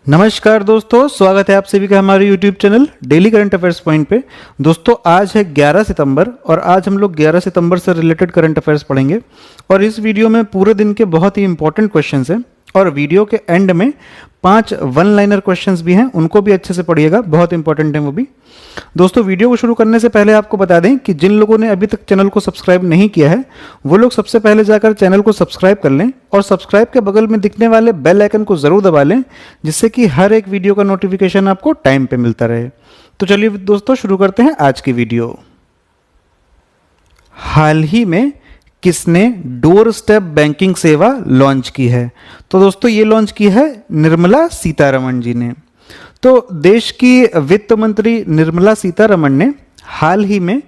नमस्कार दोस्तों, स्वागत है आप सभी का हमारे YouTube channel daily current affairs point पे। दोस्तों आज है 11 सितंबर और आज हम लोग 11 सितंबर से रिलेटेड करंट अफेयर्स पढ़ेंगे और इस वीडियो में पूरे दिन के बहुत ही इंपॉर्टेंट क्वेश्चंस हैं और वीडियो के एंड में 5 वन लाइनर क्वेश्चंस भी हैं, उनको भी अच्छे से पढ़िएगा, बहुत इंपॉर्टेंट है वो भी। दोस्तों वीडियो को शुरू करने से पहले आपको बता दें कि जिन लोगों ने अभी तक चैनल को सब्सक्राइब नहीं किया है वो लोग सबसे पहले जाकर चैनल को सब्सक्राइब कर लें और सब्सक्राइब के बगल में दिखने वाले बेल आइकन को जरूर दबा लें, जिससे कि हर एक वीडियो का नोटिफिकेशन आपको टाइम पे मिलता रहे। तो चलिए दोस्तों शुरू करते हैं आज की वीडियो। हाल ही में किसने डोर स्टेप बैंकिंग सेवा लॉन्च की है? तो दोस्तों ये लॉन्च की है निर्मला सीतारमण जी ने। तो देश की वित्त मंत्री निर्मला सीतारमण ने हाल ही में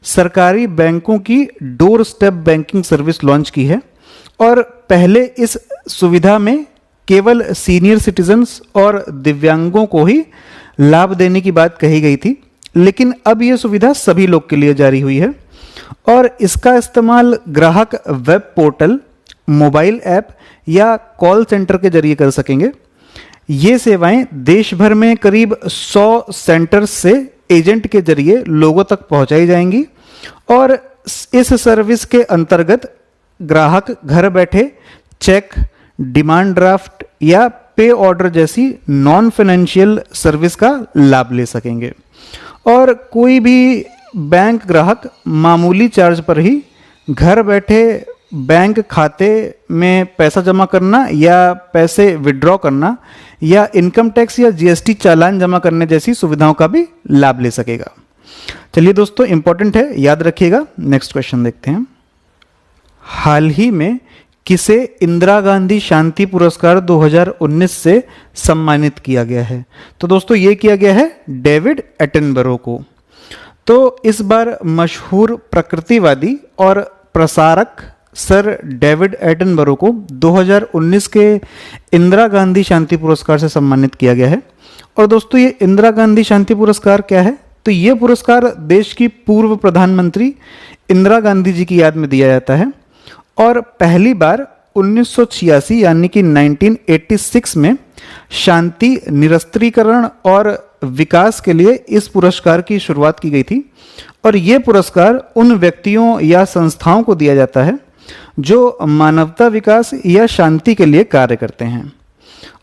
सरकारी बैंकों की door step banking service launch की है और पहले इस सुविधा में केवल सीनियर सिटीजन्स और दिव्यांगों को ही लाभ देने की बात कही गई थी, लेकिन अब यह सुविधा सभी लोग के लिए जारी हुई है और इसका इस्तेमाल ग्राहक वेब पोर्टल, मोबाइल ऐप या कॉल सेंटर के जरिए कर सकेंगे। ये सेवाएं देश भर में करीब 100 सेंटर्स से एजेंट के जरिए लोगों तक पहुंचाई जाएंगी और इस सर्विस के अंतर्गत ग्राहक घर बैठे चेक, डिमांड ड्राफ्ट या पे ऑर्डर जैसी नॉन फाइनेंशियल सर्विस का लाभ ले सकेंगे और कोई भी बैंक ग्राहक मामूली चार्ज पर ही घर बैठे बैंक खाते में पैसा जमा करना या पैसे विड्रॉ करना या इनकम टैक्स या जीएसटी चालान जमा करने जैसी सुविधाओं का भी लाभ ले सकेगा। चलिए दोस्तों, इंपॉर्टेंट है, याद रखिएगा। नेक्स्ट क्वेश्चन देखते हैं। हाल ही में किसे इंदिरा गांधी शांति पुरस्कार 2019 से सम्मानित किया गया है? तो दोस्तों ये किया गया है डेविड एटनबरो को। तो इस बार मशहूर प्रकृतिवादी और प्रसारक सर डेविड एटनबरो को 2019 के इंदिरा गांधी शांति पुरस्कार से सम्मानित किया गया है। और दोस्तों ये इंदिरा गांधी शांति पुरस्कार क्या है? तो ये पुरस्कार देश की पूर्व प्रधानमंत्री इंदिरा गांधी जी की याद में दिया जाता है और पहली बार 1986 यानी कि 1986 में शांति, निरस्त्रीकरण और विकास के लिए इस पुरस्कार की शुरुआत की गई थी और ये पुरस्कार उन व्यक्तियों या संस्थाओं को दिया जाता है जो मानवता विकास या शांति के लिए कार्य करते हैं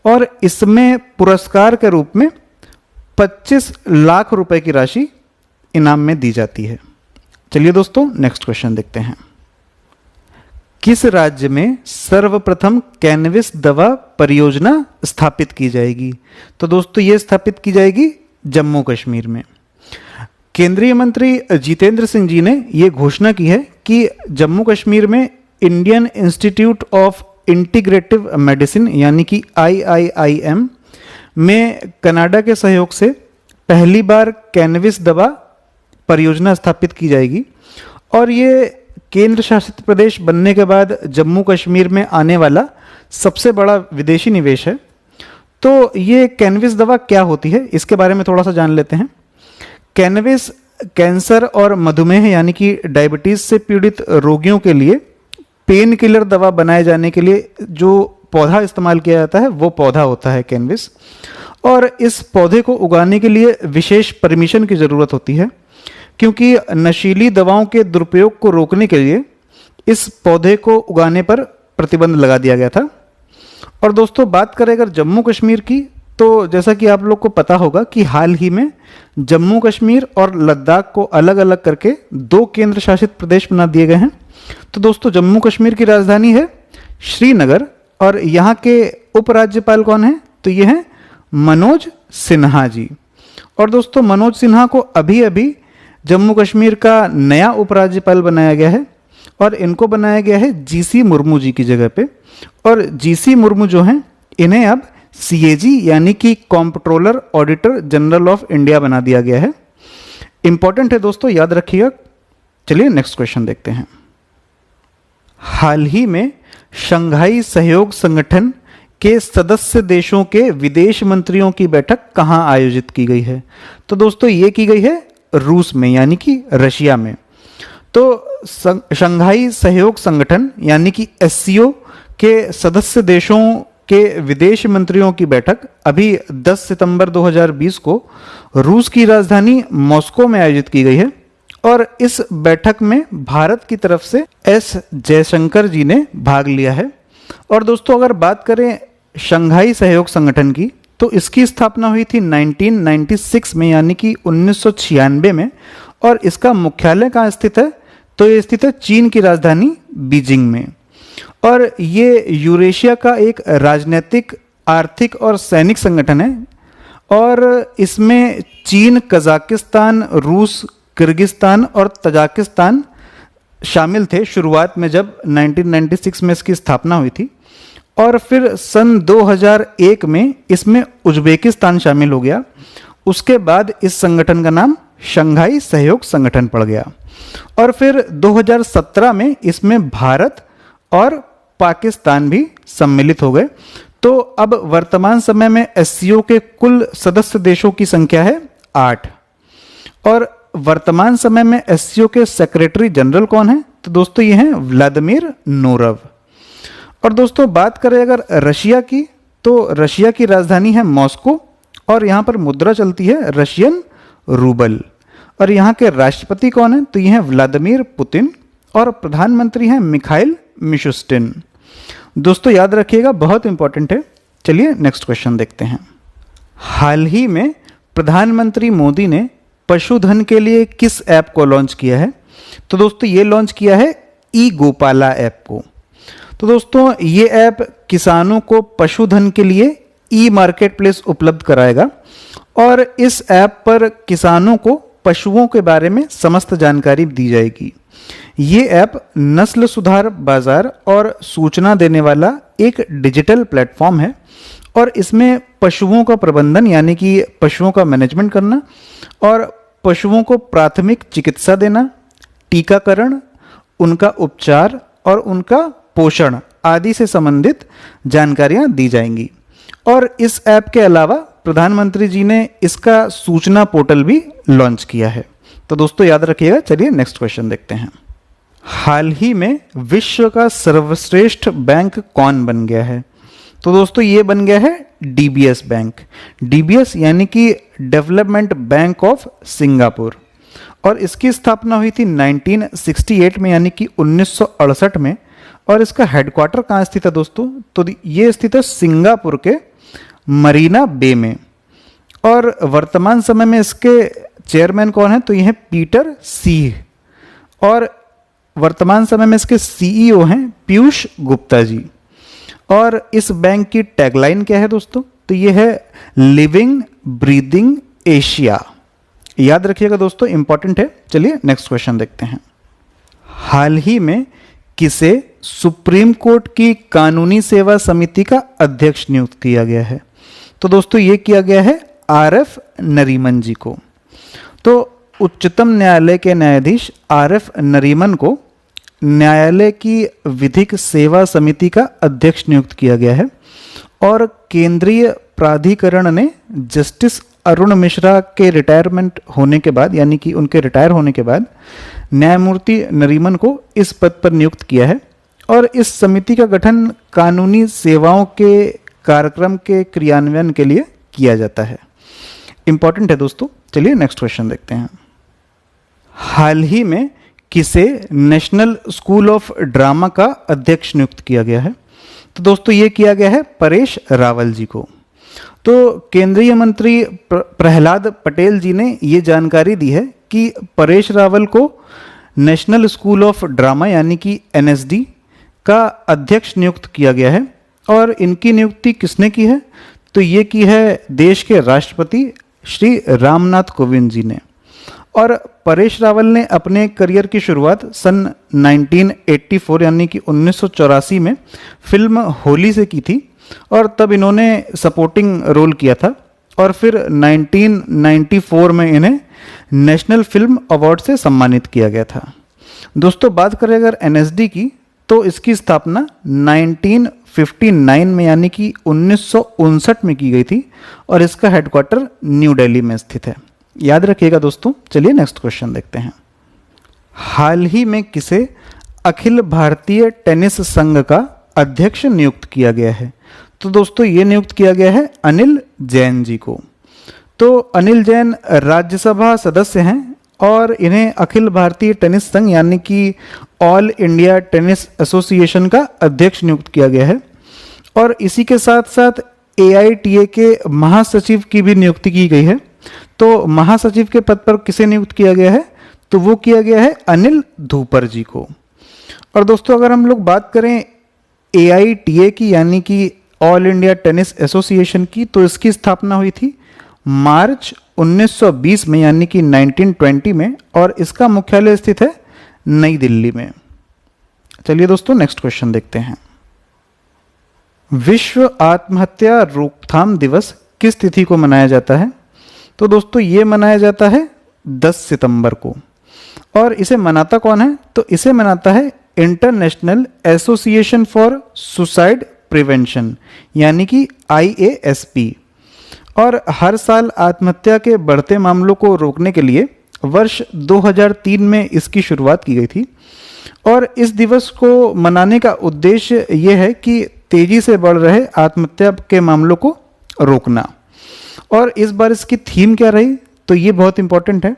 और इसमें पुरस्कार के रूप में 25 लाख रुपए की राशि इनाम में दी जाती है। चलिए दोस्तों नेक्स्ट क्वेश्चन देखते हैं। किस राज्य में सर्वप्रथम कैनविस दवा परियोजना स्थापित की जाएगी? तो दोस्तों ये स्थापित की जाएगी जम्मू कश्मीर में। केंद्रीय मंत्री जितेंद्र सिंह जी ने ये घोषणा की है कि जम्मू कश्मीर में Indian institute of integrative medicine यानी कि IIIM में कनाडा के सहयोग से पहली बार कैनविस दवा परियोजना स्थापित की जाएगी और ये केंद्र शासित प्रदेश बनने के बाद जम्मू कश्मीर में आने वाला सबसे बड़ा विदेशी निवेश है। तो ये कैनविस दवा क्या होती है, इसके बारे में थोड़ा सा जान लेते हैं। कैनविस कैंसर और मधुमेह यानी कि डायबिटीज से पीड़ित रोगियों के लिए पेन किलर दवा बनाए जाने के लिए जो पौधा इस्तेमाल किया जाता है वो पौधा होता है कैनविस और इस पौधे को उगाने के लिए विशेष परमिशन की ज़रूरत होती है क्योंकि नशीली दवाओं के दुरुपयोग को रोकने के लिए इस पौधे को उगाने पर प्रतिबंध लगा दिया गया था। और दोस्तों बात करें अगर जम्मू कश्मीर की, तो जैसा कि आप लोग को पता होगा कि हाल ही में जम्मू कश्मीर और लद्दाख को अलग अलग करके 2 केंद्र शासित प्रदेश बना दिए गए हैं। तो दोस्तों जम्मू कश्मीर की राजधानी है श्रीनगर और यहाँ के उपराज्यपाल कौन है? तो ये हैं मनोज सिन्हा जी। और दोस्तों मनोज सिन्हा को अभी अभी जम्मू कश्मीर का नया उपराज्यपाल बनाया गया है और इनको बनाया गया है जीसी मुर्मू जी की जगह पे। और जीसी मुर्मू जो हैं इन्हें अब CAG यानी कि comptroller auditor general of India बना दिया गया है। इंपॉर्टेंट है दोस्तों, याद रखिएगा। चलिए नेक्स्ट क्वेश्चन देखते हैं। हाल ही में शंघाई सहयोग संगठन के सदस्य देशों के विदेश मंत्रियों की बैठक कहाँ आयोजित की गई है? तो दोस्तों ये की गई है रूस में यानी कि रशिया में। तो शंघाई सहयोग संगठन यानी कि SCO के सदस्य देशों के विदेश मंत्रियों की बैठक अभी 10 सितंबर 2020 को रूस की राजधानी मॉस्को में आयोजित की गई है और इस बैठक में भारत की तरफ से एस जयशंकर जी ने भाग लिया है। और दोस्तों अगर बात करें शंघाई सहयोग संगठन की, तो इसकी स्थापना हुई थी 1996 में, यानी कि 1996 में। और इसका मुख्यालय कहाँ स्थित है? तो ये स्थित है चीन की राजधानी बीजिंग में। और ये यूरेशिया का एक राजनीतिक, आर्थिक और सैनिक संगठन है और इसमें चीन, कजाकिस्तान, रूस, किर्गिस्तान और तजाकिस्तान शामिल थे शुरुआत में, जब 1996 में इसकी स्थापना हुई थी। और फिर सन 2001 में इसमें उज्बेकिस्तान शामिल हो गया। उसके बाद इस संगठन का नाम शंघाई सहयोग संगठन पड़ गया। और फिर 2017 में इसमें भारत और पाकिस्तान भी सम्मिलित हो गए। तो अब वर्तमान समय में एससीओ के कुल सदस्य देशों की संख्या है 8। और वर्तमान समय में एससीओ के सेक्रेटरी जनरल कौन है? तो दोस्तों ये हैं व्लादिमीर नोरव। और दोस्तों बात करें अगर रशिया की, तो रशिया की राजधानी है मॉस्को और यहाँ पर मुद्रा चलती है रशियन रूबल। और यहाँ के राष्ट्रपति कौन है? तो ये हैं व्लादिमीर पुतिन और प्रधानमंत्री हैं मिखाइल मिशुस्टिन। दोस्तों याद रखिएगा, बहुत इंपॉर्टेंट है। चलिए नेक्स्ट क्वेश्चन देखते हैं। हाल ही में प्रधानमंत्री मोदी ने पशुधन के लिए किस ऐप को लॉन्च किया है? तो दोस्तों ये लॉन्च किया है ई गोपाला ऐप को। तो दोस्तों ये ऐप किसानों को पशुधन के लिए ई मार्केट प्लेस उपलब्ध कराएगा और इस ऐप पर किसानों को पशुओं के बारे में समस्त जानकारी दी जाएगी। ये ऐप नस्ल सुधार बाजार और सूचना देने वाला एक डिजिटल प्लेटफॉर्म है और इसमें पशुओं का प्रबंधन, यानी कि पशुओं का मैनेजमेंट करना और पशुओं को प्राथमिक चिकित्सा देना, टीकाकरण, उनका उपचार और उनका पोषण आदि से संबंधित जानकारियां दी जाएंगी। और इस ऐप के अलावा प्रधानमंत्री जी ने इसका सूचना पोर्टल भी लॉन्च किया है। तो दोस्तों याद रखिएगा। चलिए नेक्स्ट क्वेश्चन देखते हैं। हाल ही में विश्व का सर्वश्रेष्ठ बैंक कौन बन गया है? तो दोस्तों ये बन गया है डीबीएस बैंक। डीबीएस यानी कि डेवलपमेंट बैंक ऑफ सिंगापुर। और इसकी स्थापना हुई थी 1968 में, यानी कि 1968 में। और इसका हेडक्वार्टर कहाँ स्थित है दोस्तों? तो ये स्थित है सिंगापुर के मरीना बे में। और वर्तमान समय में इसके चेयरमैन कौन है? तो ये है पीटर सिंह। और वर्तमान समय में इसके सीईओ हैं पीयूष गुप्ता जी। और इस बैंक की टैगलाइन क्या है दोस्तों? तो ये है लिविंग ब्रीदिंग एशिया। याद रखिएगा दोस्तों, इंपॉर्टेंट है। चलिए नेक्स्ट क्वेश्चन देखते हैं। हाल ही में किसे सुप्रीम कोर्ट की कानूनी सेवा समिति का अध्यक्ष नियुक्त किया गया है? तो दोस्तों ये किया गया है आरएफ नरीमन जी को। तो उच्चतम न्यायालय के न्यायाधीश आरएफ नरीमन को न्यायालय की विधिक सेवा समिति का अध्यक्ष नियुक्त किया गया है। और केंद्रीय प्राधिकरण ने जस्टिस अरुण मिश्रा के रिटायरमेंट होने के बाद, यानी कि उनके रिटायर होने के बाद, न्यायमूर्ति नरीमन को इस पद पर नियुक्त किया है। और इस समिति का गठन कानूनी सेवाओं के कार्यक्रम के क्रियान्वयन के लिए किया जाता है। इंपॉर्टेंट है दोस्तों। चलिए नेक्स्ट क्वेश्चन देखते हैं। हाल ही में किसे नेशनल स्कूल ऑफ ड्रामा का अध्यक्ष नियुक्त किया गया है? तो दोस्तों ये किया गया है परेश रावल जी को। तो केंद्रीय मंत्री प्रहलाद पटेल जी ने ये जानकारी दी है कि परेश रावल को नेशनल स्कूल ऑफ ड्रामा यानी कि एनएसडी का अध्यक्ष नियुक्त किया गया है। और इनकी नियुक्ति किसने की है? तो ये की है देश के राष्ट्रपति श्री रामनाथ कोविंद जी ने। और परेश रावल ने अपने करियर की शुरुआत सन 1984 यानी कि 1984 में फिल्म होली से की थी और तब इन्होंने सपोर्टिंग रोल किया था। और फिर 1994 में इन्हें नेशनल फिल्म अवार्ड से सम्मानित किया गया था। दोस्तों बात करें अगर एनएसडी की, तो इसकी स्थापना 1959 में यानी कि 1959 में की गई थी और इसका हेडक्वार्टर न्यू दिल्ली में स्थित है। याद रखिएगा दोस्तों। चलिए नेक्स्ट क्वेश्चन देखते हैं। हाल ही में किसे अखिल भारतीय टेनिस संघ का अध्यक्ष नियुक्त किया गया है? तो दोस्तों ये नियुक्त किया गया है अनिल जैन जी को। तो अनिल जैन राज्यसभा सदस्य हैं और इन्हें अखिल भारतीय टेनिस संघ यानी कि ऑल इंडिया टेनिस एसोसिएशन का अध्यक्ष नियुक्त किया गया है। और इसी के साथ साथ AITA के महासचिव की भी नियुक्ति की गई है। तो महासचिव के पद पर किसे नियुक्त किया गया है? तो वो किया गया है अनिल धूपर जी को। और दोस्तों अगर हम लोग बात करें AITA की यानी कि ऑल इंडिया टेनिस एसोसिएशन की, तो इसकी स्थापना हुई थी मार्च 1920 में यानी कि 1920 में, और इसका मुख्यालय स्थित है नई दिल्ली में। चलिए दोस्तों नेक्स्ट क्वेश्चन देखते हैं। विश्व आत्महत्या रोकथाम दिवस किस तिथि को मनाया जाता है? तो दोस्तों ये मनाया जाता है 10 सितंबर को। और इसे मनाता कौन है? तो इसे मनाता है international association for suicide prevention यानी कि IASP। और हर साल आत्महत्या के बढ़ते मामलों को रोकने के लिए वर्ष 2003 में इसकी शुरुआत की गई थी। और इस दिवस को मनाने का उद्देश्य ये है कि तेजी से बढ़ रहे आत्महत्या के मामलों को रोकना। और इस बार इसकी थीम क्या रही? तो ये बहुत इंपॉर्टेंट है।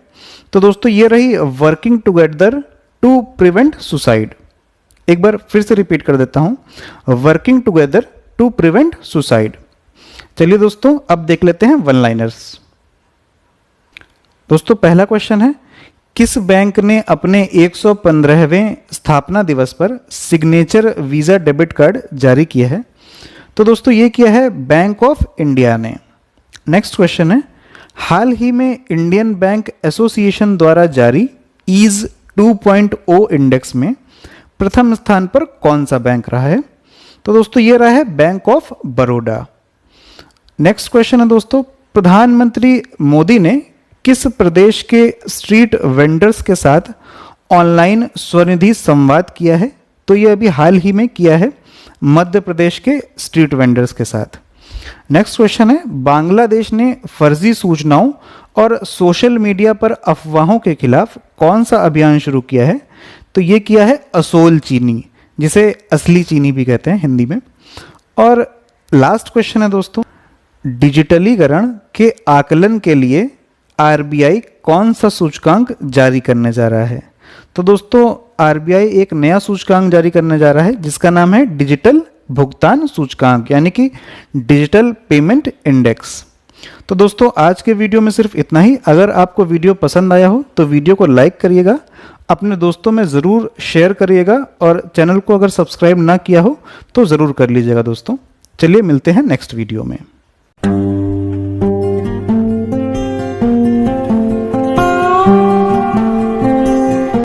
तो दोस्तों ये रही working together to prevent suicide. एक बार फिर से रिपीट कर देता हूं, working together to prevent suicide. चलिए दोस्तों अब देख लेते हैं वन लाइनर्स। दोस्तों पहला क्वेश्चन है, किस बैंक ने अपने 115वें स्थापना दिवस पर सिग्नेचर वीजा डेबिट कार्ड जारी किया है? तो दोस्तों ये किया है बैंक ऑफ इंडिया ने। नेक्स्ट क्वेश्चन है, हाल ही में इंडियन बैंक एसोसिएशन द्वारा जारी ईज 2.0 इंडेक्स में प्रथम स्थान पर कौन सा बैंक रहा है? तो दोस्तों ये रहा है bank of Baroda. Next question है दोस्तों, प्रधानमंत्री मोदी ने किस प्रदेश के स्ट्रीट वेंडर्स के साथ ऑनलाइन स्वनिधि संवाद किया है? तो ये अभी हाल ही में किया है मध्य प्रदेश के स्ट्रीट वेंडर्स के साथ। नेक्स्ट क्वेश्चन है, बांग्लादेश ने फर्जी सूचनाओं और सोशल मीडिया पर अफवाहों के खिलाफ कौन सा अभियान शुरू किया है? तो ये किया है असोल चीनी, जिसे असली चीनी भी कहते हैं हिंदी में। और लास्ट क्वेश्चन है दोस्तों, डिजिटलीकरण के आकलन के लिए RBI कौन सा सूचकांक जारी करने जा रहा है? तो दोस्तों RBI एक नया सूचकांक जारी करने जा रहा है जिसका नाम है डिजिटल भुगतान सूचकांक यानी कि डिजिटल पेमेंट इंडेक्स। तो दोस्तों आज के वीडियो में सिर्फ इतना ही। अगर आपको वीडियो पसंद आया हो तो वीडियो को लाइक करिएगा, अपने दोस्तों में ज़रूर शेयर करिएगा, और चैनल को अगर सब्सक्राइब ना किया हो तो ज़रूर कर लीजिएगा दोस्तों। चलिए मिलते हैं नेक्स्ट वीडियो में।